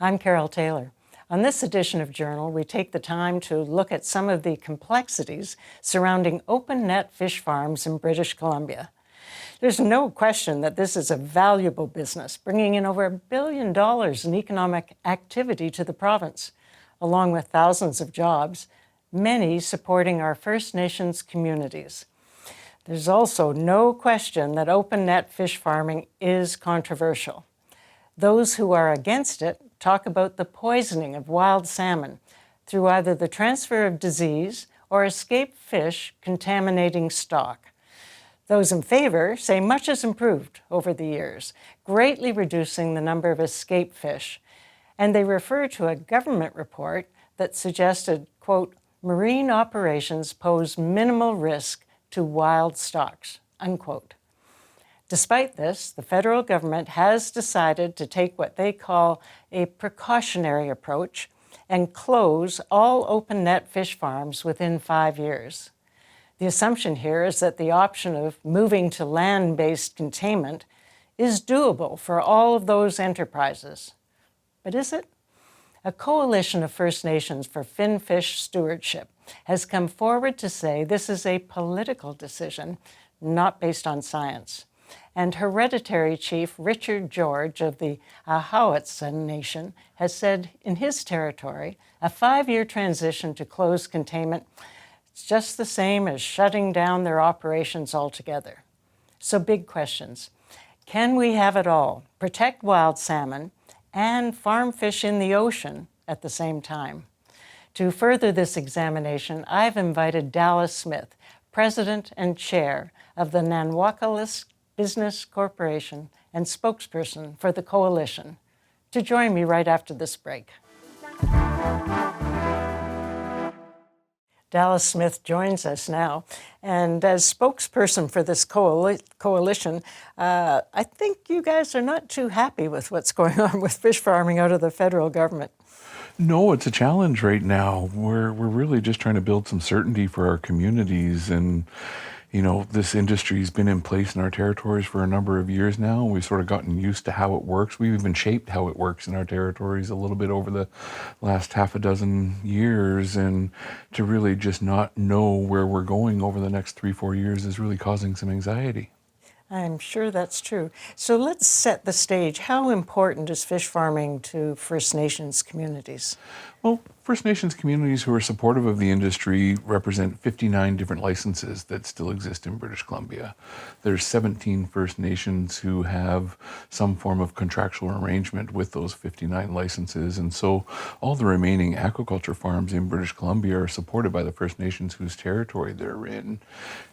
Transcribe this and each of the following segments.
I'm Carole Taylor. On this edition of Journal, we take the time to look at some of the complexities surrounding open net fish farms in British Columbia. There's no question that this is a valuable business, bringing in over $1 billion in economic activity to the province, along with thousands of jobs, many supporting our First Nations communities. There's also no question that open net fish farming is controversial. Those who are against it talk about the poisoning of wild salmon through either the transfer of disease or escaped fish contaminating stock. Those in favour say much has improved over the years, greatly reducing the number of escaped fish. And they refer to a government report that suggested, quote, marine operations pose minimal risk to wild stocks, unquote. Despite this, the federal government has decided to take what they call a precautionary approach and close all open net fish farms within 5 years. The assumption here is that the option of moving to land-based containment is doable for all of those enterprises. But is it? A coalition of First Nations for finfish stewardship has come forward to say this is a political decision, not based on science. And Hereditary Chief Richard George of the Ahawatsa Nation has said in his territory, a 5-year transition to closed containment is just the same as shutting down their operations altogether. So big questions. Can we have it all? Protect wild salmon and farm fish in the ocean at the same time? To further this examination, I've invited Dallas Smith, President and Chair of the Nanwakolas Business Corporation and spokesperson for the coalition, to join me right after this break. Dallas Smith joins us now, and as spokesperson for this coalition, I think you guys are not too happy with what's going on with fish farming out of the federal government. No, it's a challenge right now. We're really just trying to build some certainty for our communities, and you know, this industry's been in place in our territories for a number of years now. We've sort of gotten used to how it works. We've even shaped how it works in our territories a little bit over the last half a dozen years, and to really just not know where we're going over the next 3-4 years is really causing some anxiety. I'm sure that's true. So let's set the stage. How important is fish farming to First Nations communities? Well, First Nations communities who are supportive of the industry represent 59 different licenses that still exist in British Columbia. There's 17 First Nations who have some form of contractual arrangement with those 59 licenses, and so all the remaining aquaculture farms in British Columbia are supported by the First Nations whose territory they're in.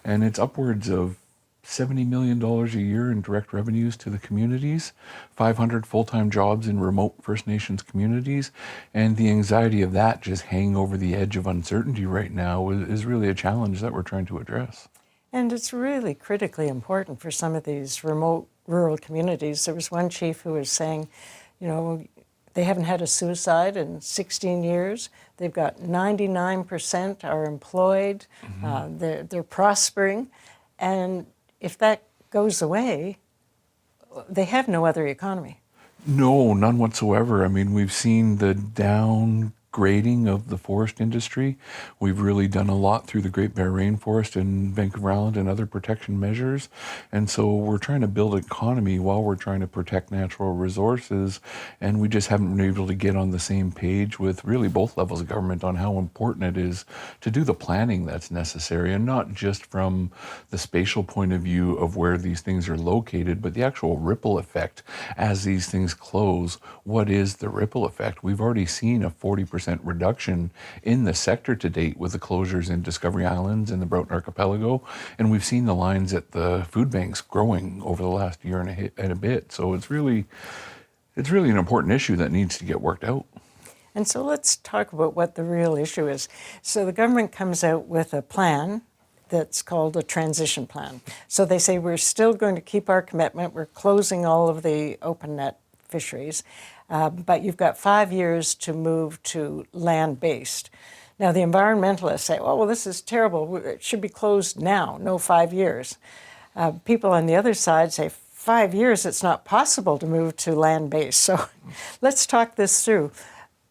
And it's upwards of $70 million a year in direct revenues to the communities, 500 full-time jobs in remote First Nations communities, and the anxiety of that just hanging over the edge of uncertainty right now is really a challenge that we're trying to address. And it's really critically important for some of these remote rural communities. There was one chief who was saying, you know, they haven't had a suicide in 16 years. They've got 99% are employed. They're prospering. And if that goes away, they have no other economy. No, none whatsoever. I mean, we've seen the downgrading of the forest industry. We've really done a lot through the Great Bear Rainforest and Vancouver Island and other protection measures. And so we're trying to build an economy while we're trying to protect natural resources. And we just haven't been able to get on the same page with really both levels of government on how important it is to do the planning that's necessary, and not just from the spatial point of view of where these things are located, but the actual ripple effect as these things close. What is the ripple effect? We've already seen a 40% reduction in the sector to date with the closures in Discovery Islands and the Broughton Archipelago, and we've seen the lines at the food banks growing over the last year and a bit. So it's really an important issue that needs to get worked out. And so let's talk about what the real issue is. So the government comes out with a plan that's called a transition plan. So they say we're still going to keep our commitment. We're closing all of the open net fisheries, but you've got 5 years to move to land-based. Now, the environmentalists say, oh, well, this is terrible. It should be closed now, no 5 years. People on the other side say, 5 years, it's not possible to move to land-based. So let's talk this through.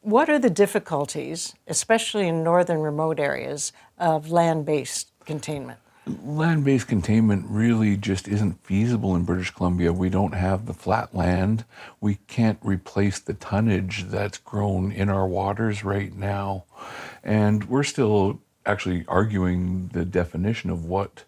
What are the difficulties, especially in northern remote areas, of land-based containment? Land-based containment really just isn't feasible in British Columbia. We don't have the flat land. We can't replace the tonnage that's grown in our waters right now. And we're still actually arguing the definition of what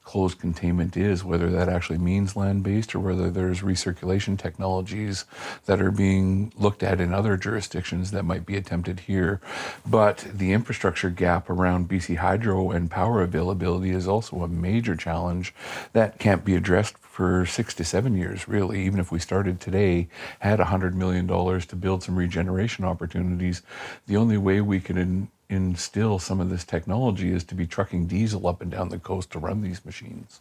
closed containment is, whether that actually means land-based or whether there's recirculation technologies that are being looked at in other jurisdictions that might be attempted here. But the infrastructure gap around BC Hydro and power availability is also a major challenge that can't be addressed for 6 to 7 years, really. Even if we started today, had $100 million to build some regeneration opportunities, the only way we could instill some of this technology is to be trucking diesel up and down the coast to run these machines.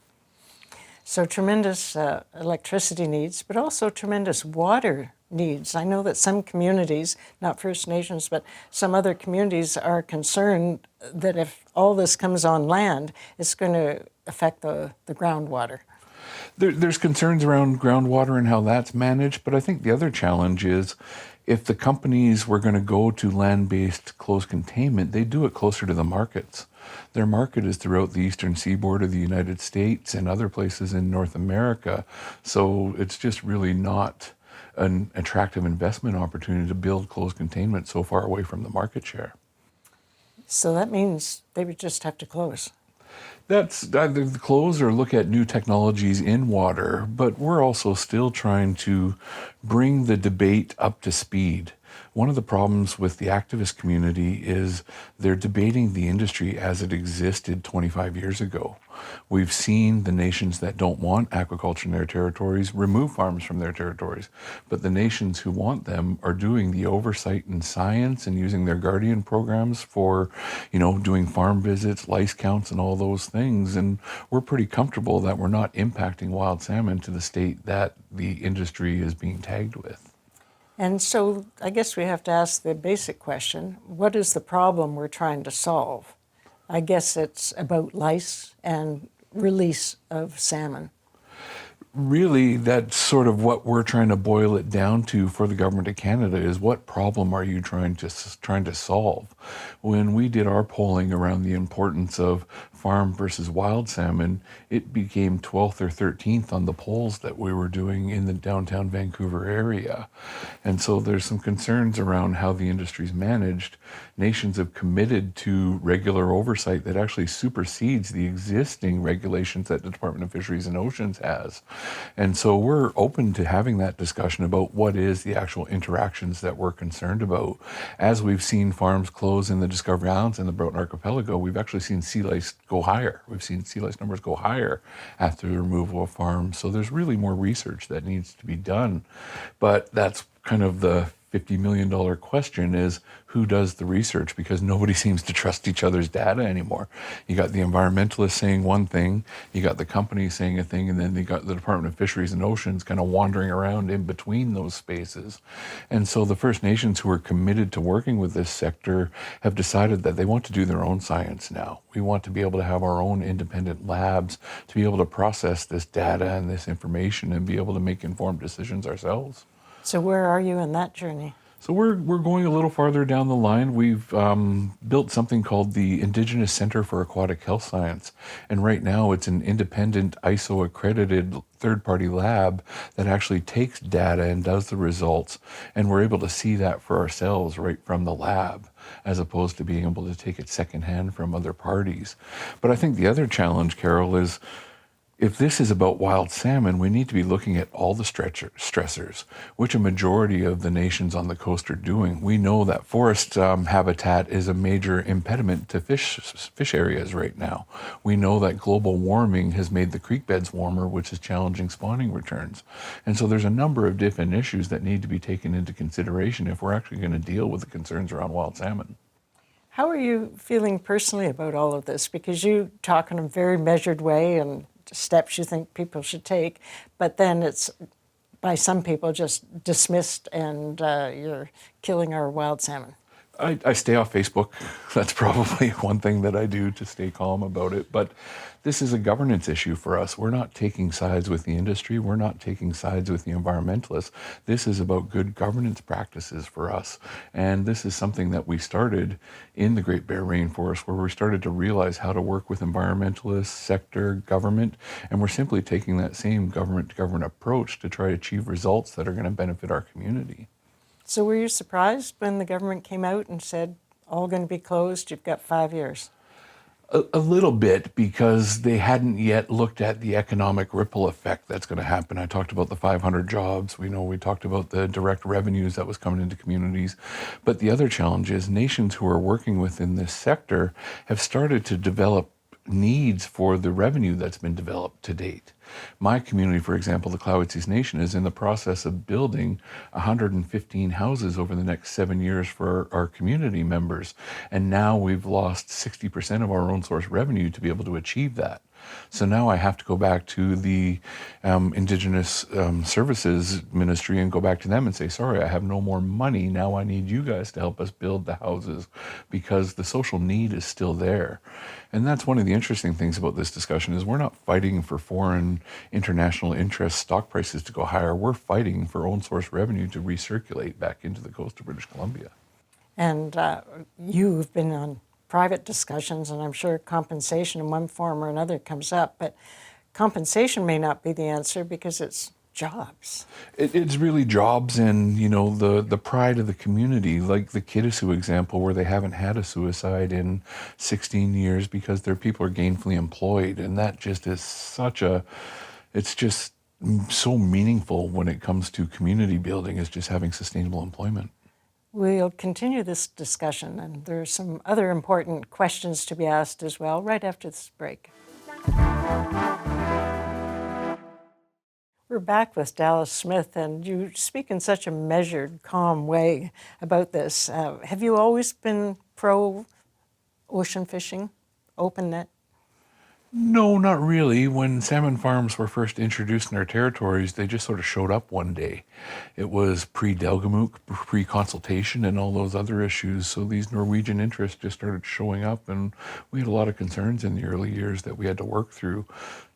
So tremendous electricity needs, but also tremendous water needs. I know that some communities, not First Nations, but some other communities are concerned that if all this comes on land, it's going to affect the groundwater. There's concerns around groundwater and how that's managed, but I think the other challenge is if the companies were going to go to land-based closed containment, they do it closer to the markets. Their market is throughout the eastern seaboard of the United States and other places in North America. So it's just really not an attractive investment opportunity to build closed containment so far away from the market share. So that means they would just have to close. That's either close or look at new technologies in water, but we're also still trying to bring the debate up to speed. One of the problems with the activist community is they're debating the industry as it existed 25 years ago. We've seen the nations that don't want aquaculture in their territories remove farms from their territories, but the nations who want them are doing the oversight in science and using their guardian programs for, doing farm visits, lice counts, and all those things. And we're pretty comfortable that we're not impacting wild salmon to the state that the industry is being tagged with. And so I guess we have to ask the basic question, what is the problem we're trying to solve? I guess it's about lice and release of salmon. Really, that's sort of what we're trying to boil it down to for the government of Canada is what problem are you trying to solve? When we did our polling around the importance of farm versus wild salmon, it became 12th or 13th on the polls that we were doing in the downtown Vancouver area. And so there's some concerns around how the industry's managed. Nations have committed to regular oversight that actually supersedes the existing regulations that the Department of Fisheries and Oceans has. And so we're open to having that discussion about what is the actual interactions that we're concerned about. As we've seen farms close in the Discovery Islands and the Broughton Archipelago, we've actually seen sea lice go higher. We've seen sea lice numbers go higher after the removal of farms. So there's really more research that needs to be done. But that's kind of the $50 million question is who does the research, because nobody seems to trust each other's data anymore. You got the environmentalists saying one thing, you got the companies saying a thing, and then you got the Department of Fisheries and Oceans kind of wandering around in between those spaces. And so the First Nations who are committed to working with this sector have decided that they want to do their own science now. We want to be able to have our own independent labs to be able to process this data and this information and be able to make informed decisions ourselves. So where are you in that journey? So we're going a little farther down the line. We've built something called the Indigenous Center for Aquatic Health Science. And right now it's an independent ISO-accredited third-party lab that actually takes data and does the results. And we're able to see that for ourselves right from the lab, as opposed to being able to take it secondhand from other parties. But I think the other challenge, Carole, is if this is about wild salmon, we need to be looking at all the stressors, which a majority of the nations on the coast are doing. We know that forest habitat is a major impediment to fish areas right now. We know that global warming has made the creek beds warmer, which is challenging spawning returns. And so there's a number of different issues that need to be taken into consideration if we're actually going to deal with the concerns around wild salmon. How are you feeling personally about all of this? Because you talk in a very measured way and steps you think people should take, but then it's by some people just dismissed and you're killing our wild salmon. I stay off Facebook. That's probably one thing that I do to stay calm about it. But this is a governance issue for us. We're not taking sides with the industry. We're not taking sides with the environmentalists. This is about good governance practices for us. And this is something that we started in the Great Bear Rainforest, where we started to realize how to work with environmentalists, sector, government. And we're simply taking that same government to government approach to try to achieve results that are going to benefit our community. So were you surprised when the government came out and said, all going to be closed, you've got 5 years? A little bit, because they hadn't yet looked at the economic ripple effect that's going to happen. I talked about the 500 jobs. We talked about the direct revenues that was coming into communities. But the other challenge is nations who are working within this sector have started to develop needs for the revenue that's been developed to date. My community, for example, the Clowetsis Nation, is in the process of building 115 houses over the next 7 years for our community members. And now we've lost 60% of our own source revenue to be able to achieve that. So now I have to go back to the Indigenous Services Ministry and go back to them and say, sorry, I have no more money. Now I need you guys to help us build the houses, because the social need is still there. And that's one of the interesting things about this discussion is we're not fighting for foreign international interest stock prices to go higher. We're fighting for own source revenue to recirculate back into the coast of British Columbia. And you've been on private discussions, and I'm sure compensation in one form or another comes up, but compensation may not be the answer because it's jobs. It's really jobs and, the pride of the community, like the Kitasoo example, where they haven't had a suicide in 16 years because their people are gainfully employed. And that just is it's just so meaningful when it comes to community building, is just having sustainable employment. We'll continue this discussion, and there are some other important questions to be asked as well right after this break. We're back with Dallas Smith, and you speak in such a measured, calm way about this. Have you always been pro-ocean fishing, open net? No, not really. When salmon farms were first introduced in our territories, they just sort of showed up one day. It was pre-Delgamuuk, pre-consultation, and all those other issues. So these Norwegian interests just started showing up, and we had a lot of concerns in the early years that we had to work through.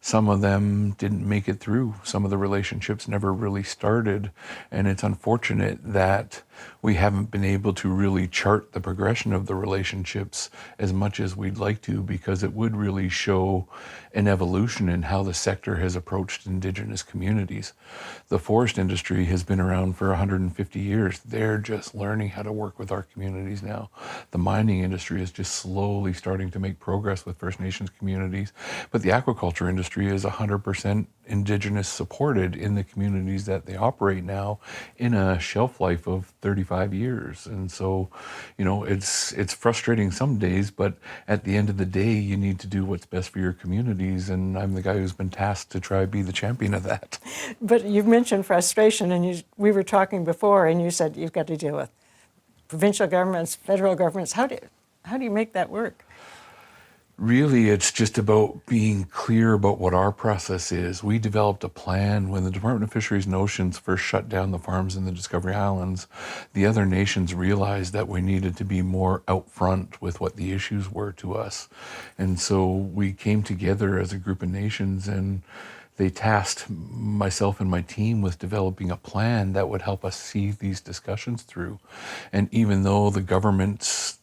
Some of them didn't make it through. Some of the relationships never really started. And it's unfortunate that we haven't been able to really chart the progression of the relationships as much as we'd like to, because it would really show an evolution in how the sector has approached Indigenous communities. The forest industry has been around for 150 years. They're just learning how to work with our communities now. The mining industry is just slowly starting to make progress with First Nations communities. But the aquaculture industry is 100% Indigenous supported in the communities that they operate now, in a shelf life of 35 years. And so, it's frustrating some days, but at the end of the day, you need to do what's best for your communities. And I'm the guy who's been tasked to try to be the champion of that. But you've mentioned frustration, and we were talking before, and you said you've got to deal with provincial governments, federal governments. How do you make that work? Really, it's just about being clear about what our process is. We developed a plan when the Department of Fisheries and Oceans first shut down the farms in the Discovery Islands. The other nations realized that we needed to be more upfront with what the issues were to us. And so we came together as a group of nations, and they tasked myself and my team with developing a plan that would help us see these discussions through. And even though the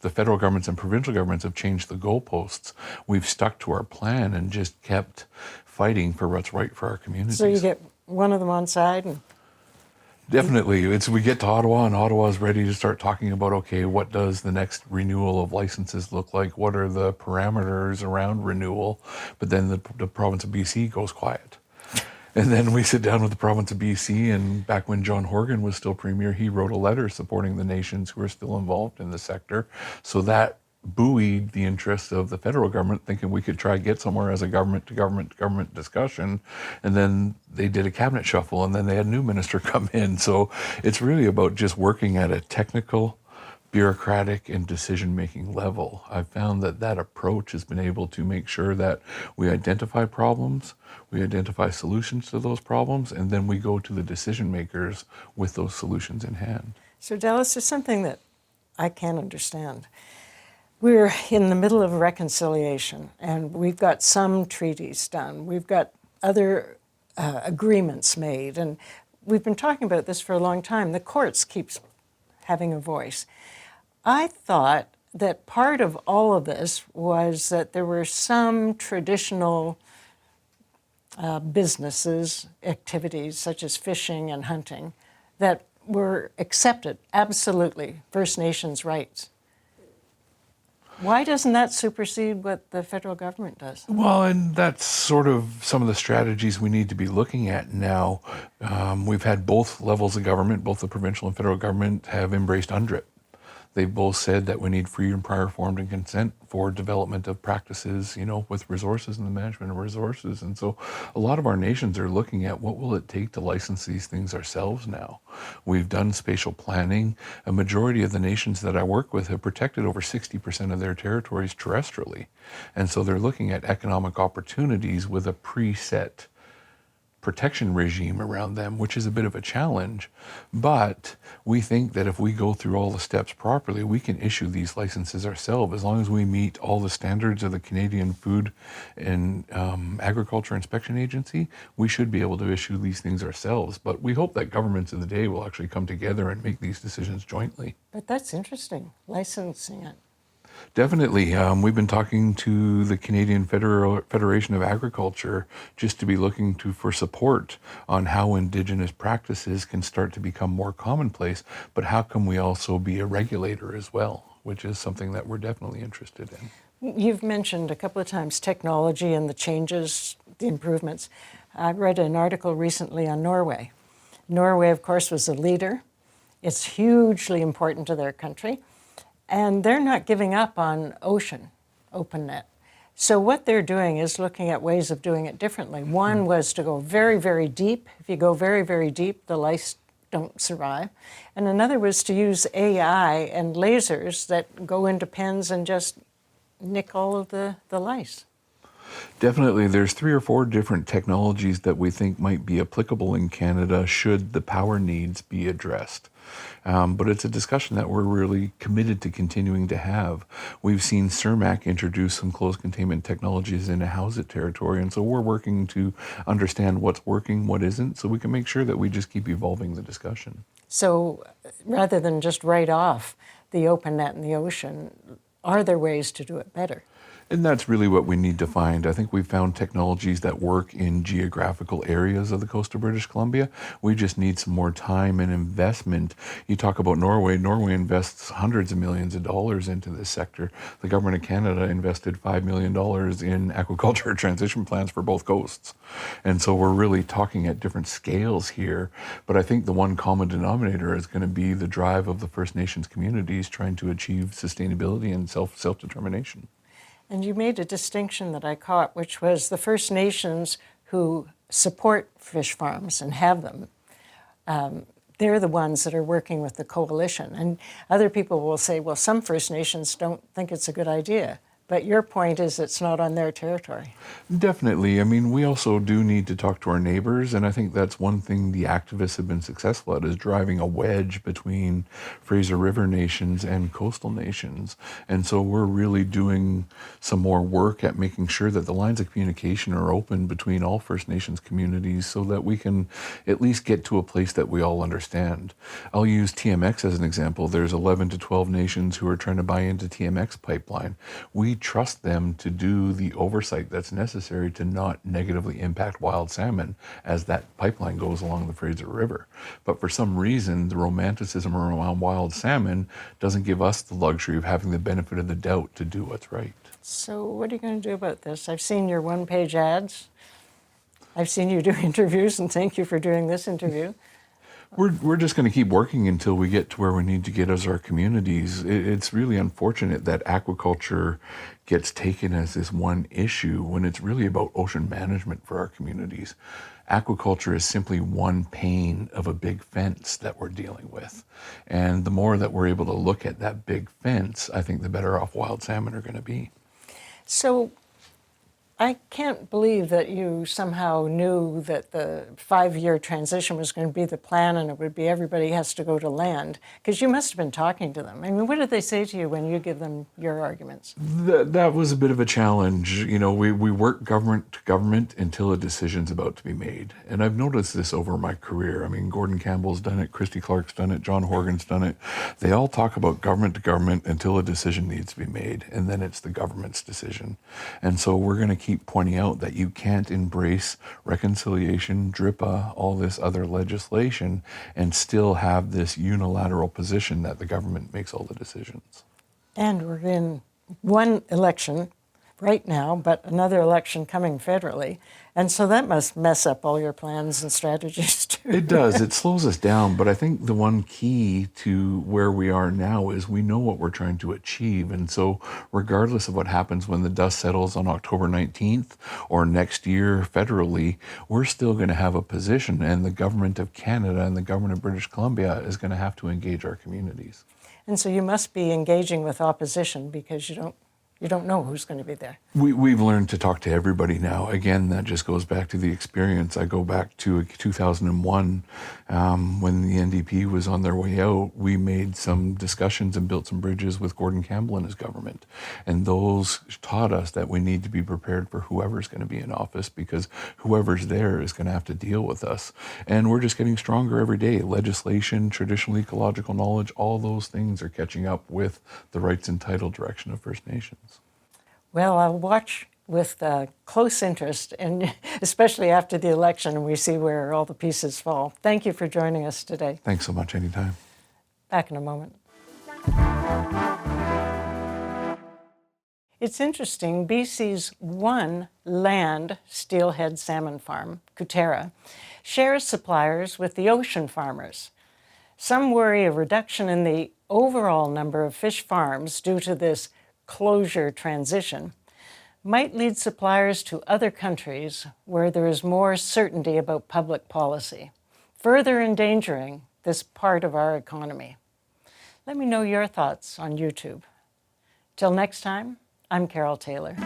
federal governments and provincial governments have changed the goalposts, we've stuck to our plan and just kept fighting for what's right for our communities. So you get one of them on side and... Definitely. We get to Ottawa, and Ottawa's ready to start talking about, okay, what does the next renewal of licenses look like? What are the parameters around renewal? But then the province of BC goes quiet. And then we sit down with the province of BC, and back when John Horgan was still premier, he wrote a letter supporting the nations who are still involved in the sector. So that buoyed the interests of the federal government, thinking we could try to get somewhere as a government discussion. And then they did a cabinet shuffle, and then they had a new minister come in. So it's really about just working at a technical, bureaucratic and decision-making level. I've found that that approach has been able to make sure that we identify problems, we identify solutions to those problems, and then we go to the decision makers with those solutions in hand. So Dallas, there's something that I can't understand. We're in the middle of reconciliation, and we've got some treaties done. We've got other agreements made, and we've been talking about this for a long time. The courts keep having a voice. I thought that part of all of this was that there were some traditional businesses, activities such as fishing and hunting, that were accepted, absolutely, First Nations rights. Why doesn't that supersede what the federal government does? Well, and that's sort of some of the strategies we need to be looking at now. We've had both levels of government, both the provincial and federal government, have embraced UNDRIP. They've both said that we need free and prior informed and consent for development of practices, with resources and the management of resources. And so a lot of our nations are looking at what will it take to license these things ourselves now. We've done spatial planning. A majority of the nations that I work with have protected over 60% of their territories terrestrially. And so they're looking at economic opportunities with a preset protection regime around them, which is a bit of a challenge. But we think that if we go through all the steps properly, we can issue these licenses ourselves as long as we meet all the standards of the Canadian Food and Agriculture Inspection Agency. We should be able to issue these things ourselves. But we hope that governments of the day will actually come together and make these decisions jointly. But that's interesting, licensing it. Definitely. We've been talking to the Canadian Federation of Agriculture just to be looking for support on how Indigenous practices can start to become more commonplace, but how can we also be a regulator as well, which is something that we're definitely interested in. You've mentioned a couple of times technology and the changes, the improvements. I read an article recently on Norway. Norway, of course, was a leader. It's hugely important to their country. And they're not giving up on ocean, open net. So what they're doing is looking at ways of doing it differently. One was to go very, very deep. If you go very, very deep, the lice don't survive. And another was to use AI and lasers that go into pens and just nick all of the lice. Definitely. There's 3 or 4 different technologies that we think might be applicable in Canada should the power needs be addressed. But it's a discussion that we're really committed to continuing to have. We've seen CERMAC introduce some closed containment technologies in a Housat territory, and so we're working to understand what's working, what isn't, so we can make sure that we just keep evolving the discussion. So rather than just write off the open net in the ocean, are there ways to do it better? And that's really what we need to find. I think we've found technologies that work in geographical areas of the coast of British Columbia. We just need some more time and investment. You talk about Norway. Norway invests hundreds of millions of dollars into this sector. The government of Canada invested $5 million in aquaculture transition plans for both coasts. And so we're really talking at different scales here. But I think the one common denominator is going to be the drive of the First Nations communities trying to achieve sustainability and self-determination. And you made a distinction that I caught, which was the First Nations who support fish farms and have them. They're the ones that are working with the coalition. And other people will say, well, some First Nations don't think it's a good idea. But your point is it's not on their territory. Definitely. I mean, we also do need to talk to our neighbors, and I think that's one thing the activists have been successful at, is driving a wedge between Fraser River nations and coastal nations. And so we're really doing some more work at making sure that the lines of communication are open between all First Nations communities so that we can at least get to a place that we all understand. I'll use TMX as an example. There's 11 to 12 nations who are trying to buy into TMX pipeline. We trust them to do the oversight that's necessary to not negatively impact wild salmon as that pipeline goes along the Fraser River. But for some reason, the romanticism around wild salmon doesn't give us the luxury of having the benefit of the doubt to do what's right. So what are you going to do about this? I've seen your one-page ads. I've seen you do interviews, and thank you for doing this interview. We're just going to keep working until we get to where we need to get as our communities. It's really unfortunate that aquaculture gets taken as this one issue when it's really about ocean management for our communities. Aquaculture is simply one pane of a big fence that we're dealing with. And the more that we're able to look at that big fence, I think the better off wild salmon are going to be. So I can't believe that you somehow knew that the 5-year transition was going to be the plan and it would be everybody has to go to land, because you must have been talking to them. I mean, what did they say to you when you give them your arguments? That was a bit of a challenge. You know, we work government to government until a decision's about to be made. And I've noticed this over my career. I mean, Gordon Campbell's done it, Christy Clark's done it, John Horgan's done it. They all talk about government to government until a decision needs to be made, and then it's the government's decision. And so we're going to keep pointing out that you can't embrace reconciliation, DRIPA, all this other legislation, and still have this unilateral position that the government makes all the decisions. And we're in one election right now, but another election coming federally. And so that must mess up all your plans and strategies too. It does. It slows us down. But I think the one key to where we are now is we know what we're trying to achieve. And so regardless of what happens when the dust settles on October 19th or next year federally, we're still going to have a position. And the government of Canada and the government of British Columbia is going to have to engage our communities. And so you must be engaging with opposition because you don't know who's going to be there. We've learned to talk to everybody now. Again, that just goes back to the experience. I go back to 2001 when the NDP was on their way out. We made some discussions and built some bridges with Gordon Campbell and his government. And those taught us that we need to be prepared for whoever's going to be in office, because whoever's there is going to have to deal with us. And we're just getting stronger every day. Legislation, traditional ecological knowledge, all those things are catching up with the rights and title direction of First Nations. Well, I'll watch with close interest, and especially after the election, and we see where all the pieces fall. Thank you for joining us today. Thanks so much. Anytime. Back in a moment. It's interesting, BC's one land steelhead salmon farm, Kutera, shares suppliers with the ocean farmers. Some worry a reduction in the overall number of fish farms due to this closure transition might lead suppliers to other countries where there is more certainty about public policy, further endangering this part of our economy. Let me know your thoughts on YouTube. Till next time, I'm Carole Taylor.